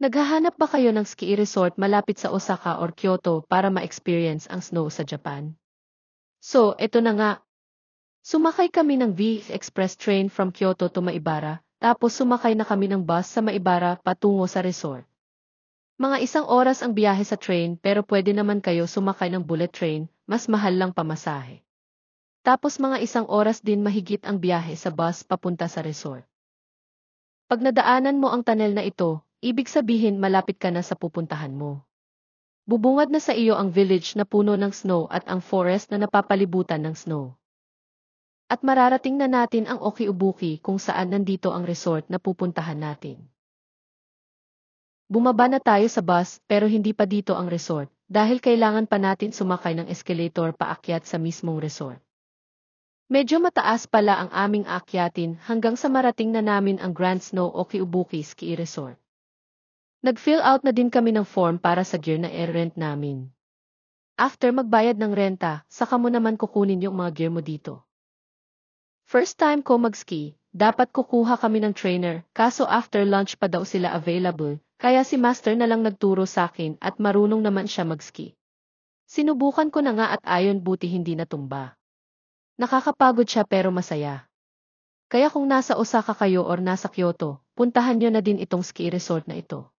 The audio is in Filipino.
Naghahanap ba kayo ng ski resort malapit sa Osaka or Kyoto para ma-experience ang snow sa Japan? So, eto na nga. Sumakay kami ng VF Express train from Kyoto to Maibara, tapos sumakay na kami ng bus sa Maibara patungo sa resort. Mga 1 oras ang biyahe sa train pero pwede naman kayo sumakay ng bullet train, mas mahal lang pamasahe. Tapos mga 1 oras din mahigit ang biyahe sa bus papunta sa resort. Pag nadaanan mo ang tunnel na ito, ibig sabihin malapit ka na sa pupuntahan mo. Bubungad na sa iyo ang village na puno ng snow at ang forest na napapalibutan ng snow. At mararating na natin ang Okiubuki kung saan nandito ang resort na pupuntahan natin. Bumaba na tayo sa bus pero hindi pa dito ang resort dahil kailangan pa natin sumakay ng escalator paakyat sa mismong resort. Medyo mataas pala ang aming aakyatin hanggang sa marating na namin ang Grand Snow Okiubuki Ski Resort. Nag-fill out na din kami ng form para sa gear na i-rent namin. After magbayad ng renta, saka mo naman kukunin yung mga gear mo dito. First time ko mag-ski, dapat kukuha kami ng trainer, kaso after lunch pa daw sila available, kaya si master na lang nagturo sa akin at marunong naman siya mag-ski. Sinubukan ko na nga at ayon buti hindi natumba. Nakakapagod siya pero masaya. Kaya kung nasa Osaka kayo or nasa Kyoto, puntahan nyo na din itong ski resort na ito.